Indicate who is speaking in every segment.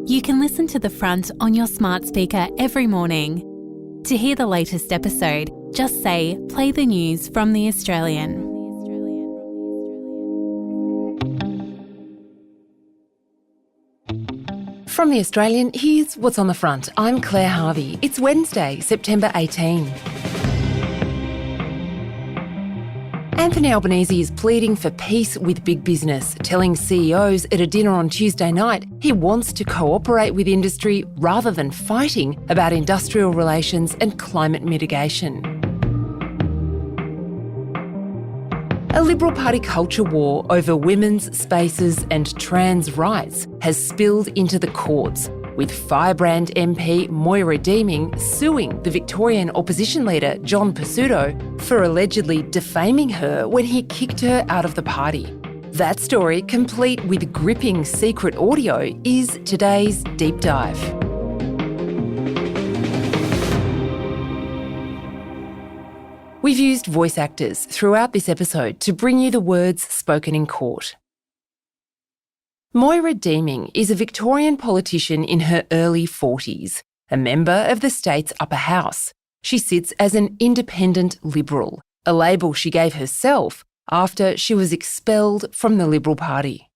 Speaker 1: You can listen to The Front on your smart speaker every morning. To hear the latest episode, just say, play the news from The Australian.
Speaker 2: From The Australian, here's what's on the front. I'm Claire Harvey. It's Wednesday, September 18. Anthony Albanese is pleading for peace with big business, telling CEOs at a dinner on Tuesday night he wants to cooperate with industry rather than fighting about industrial relations and climate mitigation. A Liberal Party culture war over women's spaces and trans rights has spilled into the courts, with firebrand MP Moira Deeming suing the Victorian Opposition leader John Pesutto for allegedly defaming her when he kicked her out of the party. That story, complete with gripping secret audio, is today's Deep Dive. We've used voice actors throughout this episode to bring you the words spoken in court. Moira Deeming is a Victorian politician in her early 40s, a member of the state's upper house. She sits as an independent Liberal, a label she gave herself after she was expelled from the Liberal Party.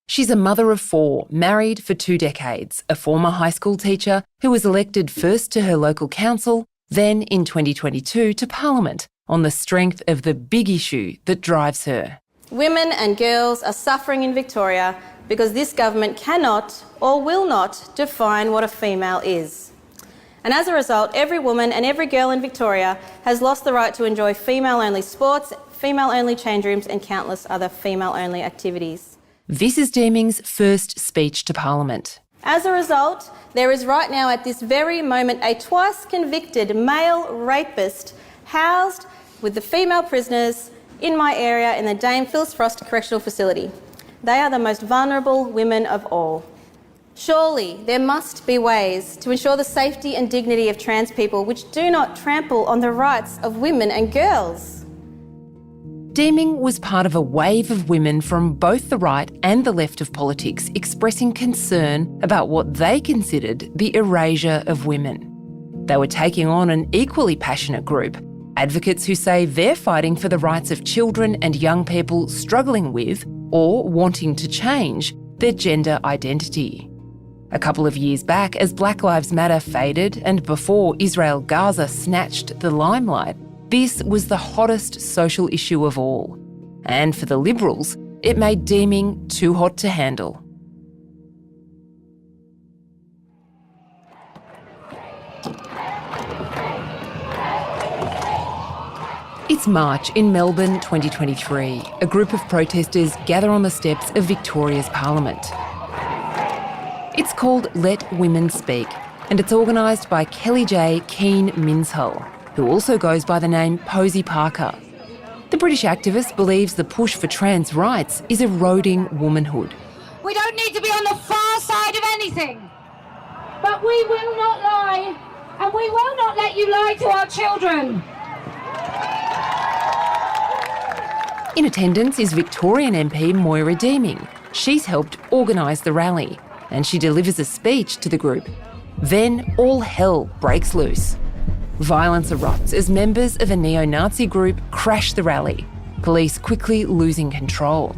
Speaker 2: She's a mother of 4, married for 2 decades, a former high school teacher who was elected first to her local council, then in 2022 to Parliament, on the strength of the big issue that drives her.
Speaker 3: Women and girls are suffering in Victoria because this government cannot or will not define what a female is. And as a result, every woman and every girl in Victoria has lost the right to enjoy female-only sports, female-only change rooms and countless other female-only activities.
Speaker 2: This is Deeming's first speech to Parliament.
Speaker 3: As a result, there is right now at this very moment a twice convicted male rapist housed with the female prisoners in my area in the Dame Phyllis Frost Correctional Facility. They are the most vulnerable women of all. Surely there must be ways to ensure the safety and dignity of trans people which do not trample on the rights of women and girls.
Speaker 2: Deeming was part of a wave of women from both the right and the left of politics expressing concern about what they considered the erasure of women. They were taking on an equally passionate group, advocates who say they're fighting for the rights of children and young people struggling with or wanting to change their gender identity. A couple of years back, as Black Lives Matter faded and before Israel-Gaza snatched the limelight, this was the hottest social issue of all. And for the Liberals, it made Deeming too hot to handle. It's March in Melbourne 2023. A group of protesters gather on the steps of Victoria's Parliament. It's called Let Women Speak, and it's organised by Kelly J. Keane Minshull, who also goes by the name Posy Parker. The British activist believes the push for trans rights is eroding womanhood.
Speaker 4: We don't need to be on the far side of anything, but we will not lie, and we will not let you lie to our children.
Speaker 2: In attendance is Victorian MP Moira Deeming. She's helped organise the rally, and she delivers a speech to the group. Then all hell breaks loose. Violence erupts as members of a neo-Nazi group crash the rally, police quickly losing control.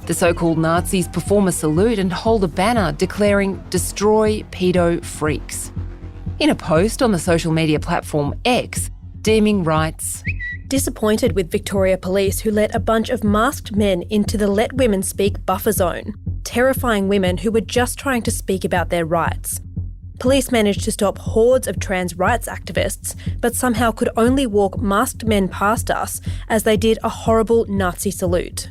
Speaker 2: The so-called Nazis perform a salute and hold a banner declaring "Destroy Pedo Freaks." In a post on the social media platform X, Deeming writes,
Speaker 5: "Disappointed with Victoria Police who let a bunch of masked men into the Let Women Speak buffer zone, terrifying women who were just trying to speak about their rights. Police managed to stop hordes of trans rights activists, but somehow could only walk masked men past us as they did a horrible Nazi salute."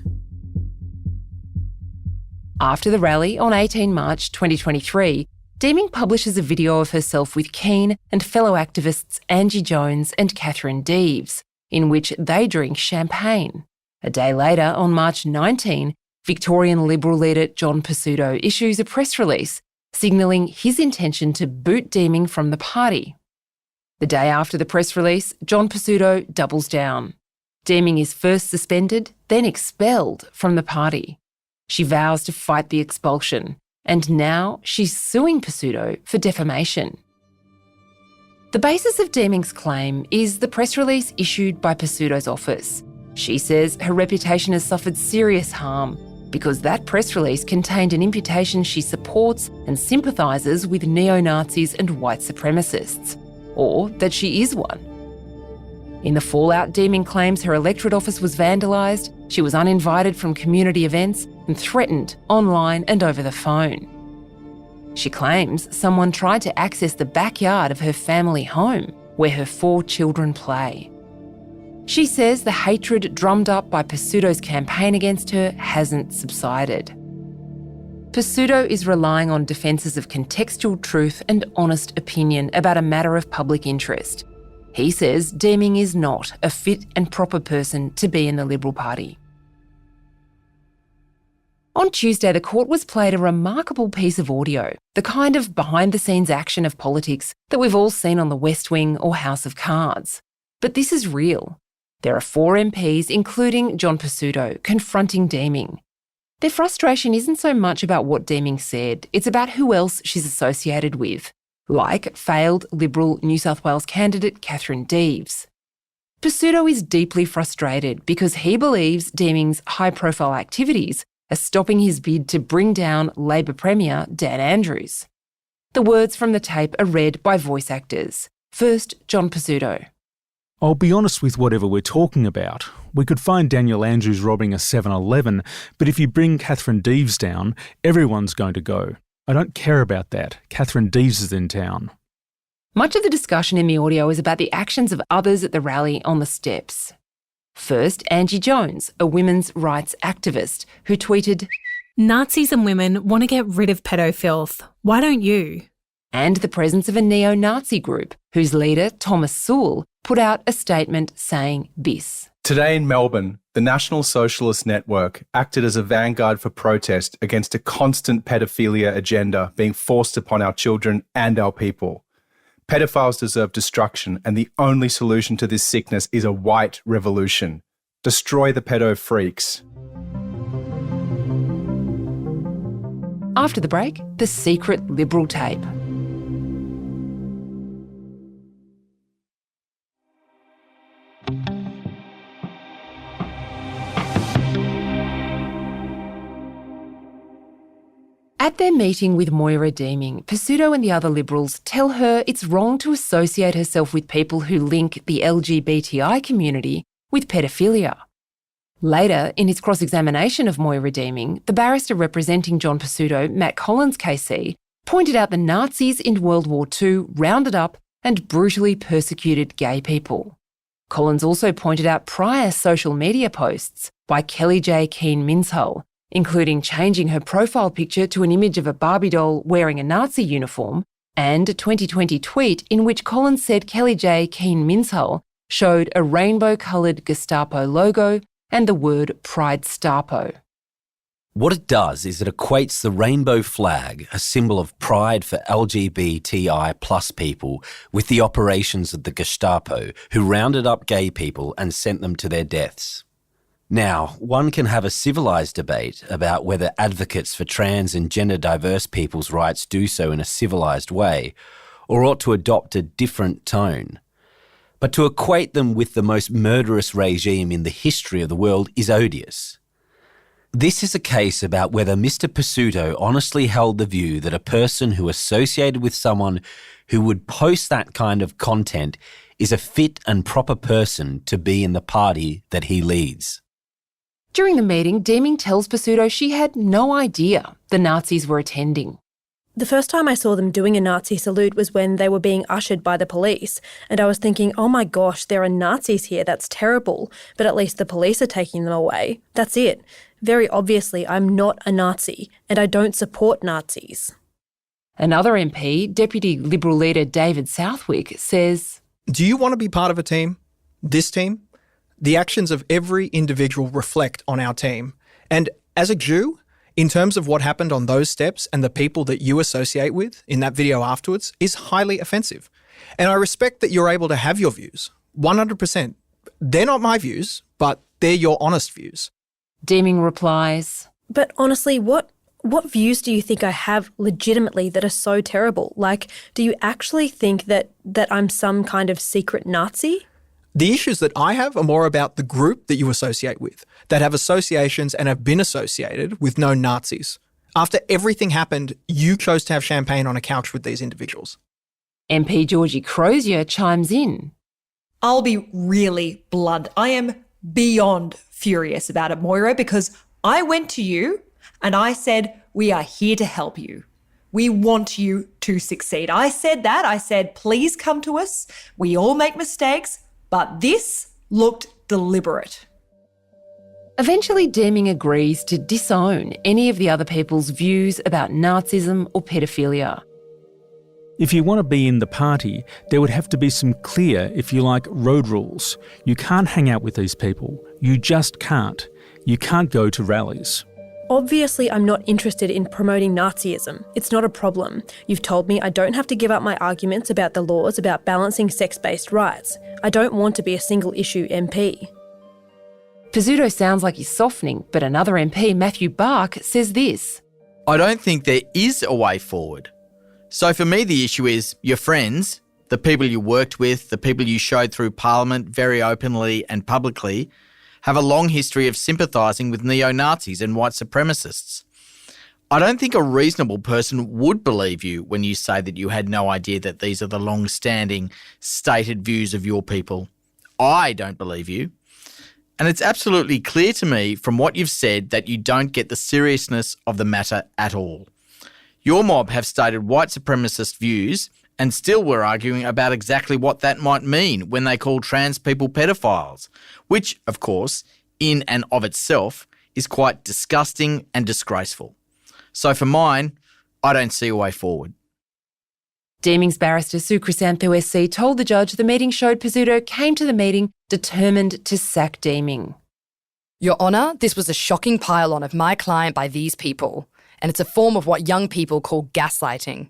Speaker 2: After the rally on 18 March 2023, Deeming publishes a video of herself with Keane and fellow activists Angie Jones and Catherine Deeves, in which they drink champagne. A day later, on March 19, Victorian Liberal leader John Pesutto issues a press release signalling his intention to boot Deeming from the party. The day after the press release, John Pesutto doubles down. Deeming is first suspended, then expelled from the party. She vows to fight the expulsion, and now she's suing Pesutto for defamation. The basis of Deeming's claim is the press release issued by Pesutto's office. She says her reputation has suffered serious harm because that press release contained an imputation she supports and sympathises with neo-Nazis and white supremacists, or that she is one. In the fallout, Deeming claims her electorate office was vandalised, she was uninvited from community events and threatened online and over the phone. She claims someone tried to access the backyard of her family home, where her 4 children play. She says the hatred drummed up by Pesutto's campaign against her hasn't subsided. Pesutto is relying on defences of contextual truth and honest opinion about a matter of public interest. He says Deeming is not a fit and proper person to be in the Liberal Party. On Tuesday, the court was played a remarkable piece of audio, the kind of behind-the-scenes action of politics that we've all seen on the West Wing or House of Cards. But this is real. There are 4 MPs, including John Pesutto, confronting Deeming. Their frustration isn't so much about what Deeming said, it's about who else she's associated with, like failed Liberal New South Wales candidate Catherine Deves. Pesutto is deeply frustrated because he believes Deeming's high-profile activities are stopping his bid to bring down Labor Premier Dan Andrews. The words from the tape are read by voice actors. First, John Pesutto.
Speaker 6: I'll be honest with whatever we're talking about. We could find Daniel Andrews robbing a 7-Eleven, but if you bring Catherine Deves down, everyone's going to go. I don't care about that. Catherine Deves is in town.
Speaker 2: Much of the discussion in the audio is about the actions of others at the rally on the steps. First, Angie Jones, a women's rights activist, who tweeted,
Speaker 1: Nazis and women want to get rid of pedofilth. Why don't you?
Speaker 2: And the presence of a neo-Nazi group, whose leader, Thomas Sewell, put out a statement saying this.
Speaker 7: Today in Melbourne, the National Socialist Network acted as a vanguard for protest against a constant pedophilia agenda being forced upon our children and our people. Pedophiles deserve destruction, and the only solution to this sickness is a white revolution. Destroy the pedo freaks.
Speaker 2: After the break, the secret Liberal tape. At their meeting with Moira Deeming, Pesutto and the other Liberals tell her it's wrong to associate herself with people who link the LGBTI community with pedophilia. Later, in his cross-examination of Moira Deeming, the barrister representing John Pesutto, Matt Collins KC, pointed out the Nazis in World War II rounded up and brutally persecuted gay people. Collins also pointed out prior social media posts by Kelly J. Keane-Minshull, including changing her profile picture to an image of a Barbie doll wearing a Nazi uniform, and a 2020 tweet in which Collins said Kelly J. Keane-Minshull showed a rainbow-coloured Gestapo logo and the word Pride Stapo.
Speaker 8: What it does is it equates the rainbow flag, a symbol of pride for LGBTI plus people, with the operations of the Gestapo, who rounded up gay people and sent them to their deaths. Now, one can have a civilised debate about whether advocates for trans and gender diverse people's rights do so in a civilised way, or ought to adopt a different tone. But to equate them with the most murderous regime in the history of the world is odious. This is a case about whether Mr Pesutto honestly held the view that a person who associated with someone who would post that kind of content is a fit and proper person to be in the party that he leads.
Speaker 2: During the meeting, Deeming tells Pesutto she had no idea the Nazis were attending.
Speaker 5: The first time I saw them doing a Nazi salute was when they were being ushered by the police, and I was thinking, oh my gosh, there are Nazis here, that's terrible, but at least the police are taking them away. That's it. Very obviously, I'm not a Nazi, and I don't support Nazis.
Speaker 2: Another MP, Deputy Liberal leader David Southwick, says,
Speaker 9: Do you want to be part of a team? This team? The actions of every individual reflect on our team. And as a Jew, in terms of what happened on those steps and the people that you associate with in that video afterwards is highly offensive. And I respect that you're able to have your views, 100%. They're not my views, but they're your honest views.
Speaker 2: Deeming replies,
Speaker 5: But honestly, what What views do you think I have legitimately that are so terrible? Like, do you actually think that I'm some kind of secret Nazi?
Speaker 9: The issues that I have are more about the group that you associate with, that have associations and have been associated with known Nazis. After everything happened, you chose to have champagne on a couch with these individuals.
Speaker 2: MP Georgie Crozier chimes in.
Speaker 10: I'll be really blunt. I am beyond furious about it, Moira, because I went to you and I said, we are here to help you. We want you to succeed. I said that. I said, please come to us. We all make mistakes, but this looked deliberate.
Speaker 2: Eventually, Deeming agrees to disown any of the other people's views about Nazism or paedophilia.
Speaker 6: If you want to be in the party, there would have to be some clear, if you like, road rules. You can't hang out with these people. You just can't. You can't go to rallies.
Speaker 5: Obviously, I'm not interested in promoting Nazism. It's not a problem. You've told me I don't have to give up my arguments about the laws about balancing sex-based rights. I don't want to be a single-issue MP.
Speaker 2: Pesutto sounds like he's softening, but another MP, Matthew Bark, says this.
Speaker 11: I don't think there is a way forward. So for me, the issue is your friends, the people you worked with, the people you showed through Parliament very openly and publicly, have a long history of sympathising with neo-Nazis and white supremacists. I don't think a reasonable person would believe you when you say that you had no idea that these are the long-standing, stated views of your people. I don't believe you. And it's absolutely clear to me from what you've said that you don't get the seriousness of the matter at all. Your mob have stated white supremacist views and still we're arguing about exactly what that might mean when they call trans people pedophiles, which, of course, in and of itself, is quite disgusting and disgraceful. So for mine, I don't see a way forward.
Speaker 2: Deeming's barrister Sue Crisantho SC told the judge the meeting showed Pesutto came to the meeting determined to sack Deeming.
Speaker 12: Your Honour, this was a shocking pile-on of my client by these people, and it's a form of what young people call gaslighting.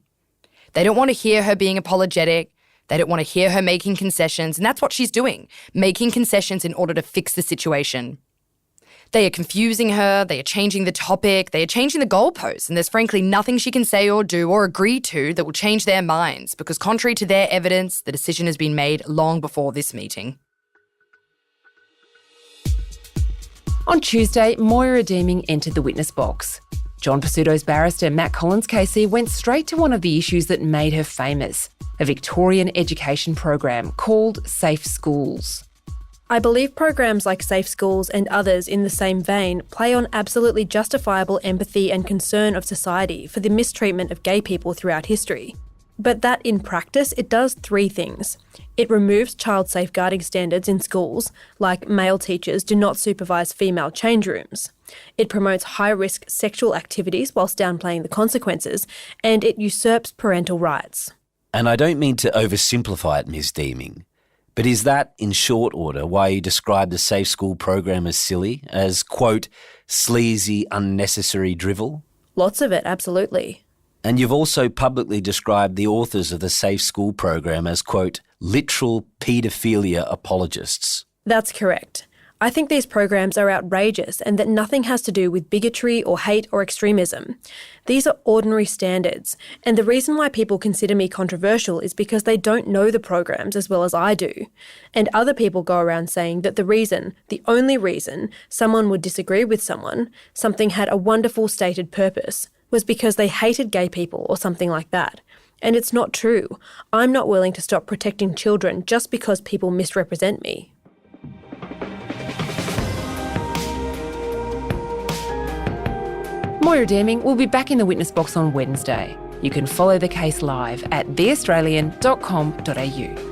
Speaker 12: They don't want to hear her being apologetic, they don't want to hear her making concessions, and that's what she's doing, making concessions in order to fix the situation. They are confusing her, they are changing the topic, they are changing the goalposts, and there's frankly nothing she can say or do or agree to that will change their minds, because contrary to their evidence, the decision has been made long before this meeting.
Speaker 2: On Tuesday, Moira Deeming entered the witness box. John Pesutto's barrister Matt Collins KC went straight to one of the issues that made her famous, a Victorian education program called Safe Schools.
Speaker 5: I believe programs like Safe Schools and others in the same vein play on absolutely justifiable empathy and concern of society for the mistreatment of gay people throughout history. But that in practice, it does three things. It removes child safeguarding standards in schools, like male teachers do not supervise female change rooms. It promotes high-risk sexual activities whilst downplaying the consequences, and it usurps parental rights.
Speaker 8: And I don't mean to oversimplify it, Ms Deeming, but is that, in short order, why you describe the Safe School program as silly, as, quote, sleazy, unnecessary drivel?
Speaker 5: Lots of it, absolutely.
Speaker 8: And you've also publicly described the authors of the Safe School program as, quote, literal paedophilia apologists.
Speaker 5: That's correct. I think these programs are outrageous and that nothing has to do with bigotry or hate or extremism. These are ordinary standards, and the reason why people consider me controversial is because they don't know the programs as well as I do. And other people go around saying that the only reason someone would disagree with something had a wonderful stated purpose, was because they hated gay people or something like that. And it's not true. I'm not willing to stop protecting children just because people misrepresent me.
Speaker 2: Moira Deeming will be back in the witness box on Wednesday. You can follow the case live at theaustralian.com.au.